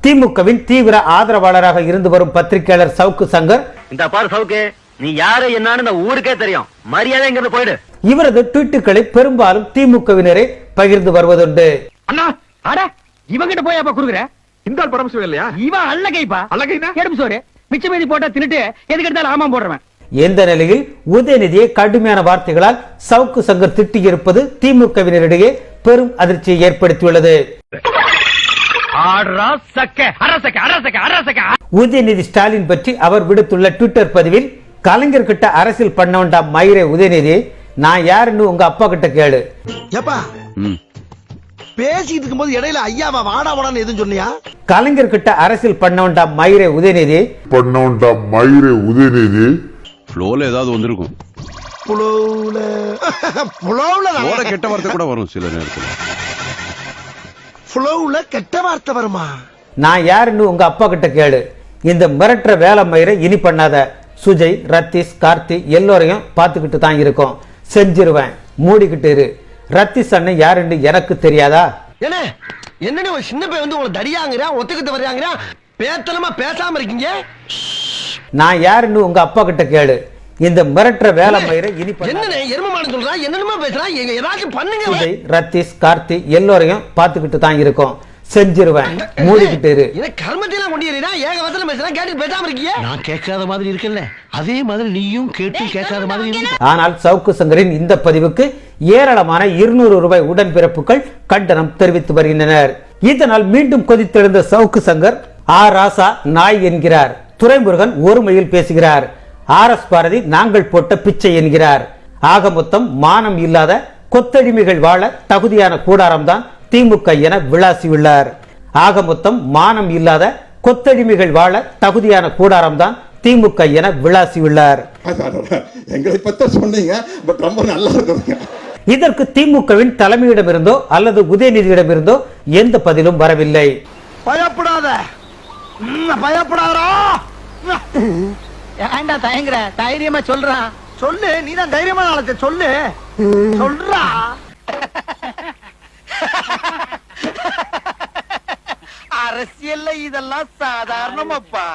திமுகவின் தீவிர ஆதரவாளராக இருந்து வரும் பத்திரிகையாளர் சவுக்கு சங்கர், இந்த பாரு சவுக்கு, நீ யாரு என்னன்னு ஊருக்கே தெரியும், மரியாதை இங்கிருந்து போயிடு. இவரது ட்வீட்டுகளை பெரும்பாலும் திமுகவினரே பகிர்ந்து வருவதுண்டு. அண்ணா அட இவங்கிட்ட போய் அப்ப குடுக்குற இந்த ஆள் பரமசிவம் இல்லையா? இவன் அல்லகைப்பா. அல்லகைனா எடுப்பு சோறு மிச்ச மீதி போட்டா தின்னுட்டு எதுக்கு எடுத்தாலும் ஆமாம் போடுறவன். இந்த நிலையில் உதயநிதியை கடுமையான வார்த்தைகளால் சவுக்கு சங்கர் திட்டியிருப்பது திமுகவினரிடையே பெரும் அதிர்ச்சியை ஏற்படுத்தியுள்ளது. உதயநிதி ஸ்டாலின் பற்றி அவர் விடுத்துள்ள ட்விட்டர் பதிவில், கலைஞர் கிட்ட அரசியல் பண்ண வேண்டாம் மயிரே உதயநிதி, நான் யாருன்னு உங்க அப்பா கிட்ட கேளு. பேசிட்டு இருக்கும்போது இடையில ஐயாவா வாடா வாடான்னு எதுவும் சொன்னியா? கலைஞர் கிட்ட அரசியல் பண்ண வேண்டாம் மயிரே உதயநிதி, ஃப்ளோல ஏதாவது வந்திருக்கும். புலவுல கெட்ட வார்த்தை கூட வரும் சில நேரத்துல. புலவுல கெட்ட வார்த்தை வருமா? நான் யாருன்னு உங்க அப்பா கிட்ட கேளு. இந்த மிரட்டுற வேலை மயிரை இனி பண்ணாத. சுஜய், ரத்தீஷ், கார்த்தி எல்லோரையும் பார்த்துக்கிட்டு தான் இருக்கோம். செஞ்சிருவேன், மூடிக்கிட்டு இரு. ரத்தீஷ் அண்ணன் யாருன்னு எனக்கு தெரியாதா? என்ன ஒரு சின்ன பையன் வந்து உங்களை தடியாங்கிறா, ஒத்துக்கிட்டு வர்றாங்கிறா, பேத்தனமா பேசாம இருக்கீங்க. நான் யாருன்னு உங்க அப்பா கிட்ட கேளு. இந்த மிரட்டுற வேலை மயிரை இனி என்ன எருமமான சொல்றா, என்னென்னமா பேசுறா, ஏதாச்சும் பண்ணுங்க. சுஜய், ரத்தீஷ், கார்த்தி எல்லோரையும் பார்த்துக்கிட்டு தான் இருக்கோம். செஞ்சிருவேன், மூடிக்கிட்டு இரு. கர்மத்தையெல்லாம் கொண்டு ஏக வசனம் பேசுறா, கேட்டு பேசாம இருக்கீங்க. நான் கேட்காத மாதிரி இருக்கல, அதே மாதிரி நீயும் கேட்டு கேட்காத மாதிரி. ஆனால் சவுக்கு சங்கரின் இந்த பதிவுக்கு ஏராளமான 200 ரூபாய் உடன்பிறப்புகள் கண்டனம் தெரிவித்து வருகின்றனர். இதனால் மீண்டும் கொதித்தெழுந்த சவுக்கு சங்கர், ராசா நாய் என்கிறார், துரைமுருகன் ஒருமையில் பேசுகிறார், RS பாரதி நாங்கள் போட்ட பிச்சை என்கிறார். ஆக மொத்தம் மானம் இல்லாத கொத்தடிமைகள் வாழ தகுதியான கூடாரம் தான் திமுக என விளாசியுள்ளார். ஆக மொத்தம் மானம் இல்லாத கொத்தடிமைகள் வாழ தகுதியான கூடாரம் தான் திமுக என விளாசியுள்ளார். எங்களை பத்தி சொன்னீங்க, பட் ரொம்ப நல்லா இருக்குங்க. இதற்கு திமுகவின் தலைமையிடமிருந்தோ அல்லது உதயநிதியிடமிருந்தோ எந்த பதிலும் வரவில்லை. பயப்படாத, பயப்படாதா. ஏன்டா தயங்குற? தைரியமா சொல்றான். சொல்லு, நீதான் தைரியமான ஆளத்தை சொல்லு. சொல்றா. அரசியல்ல இதெல்லாம் சாதாரணமாப்பா.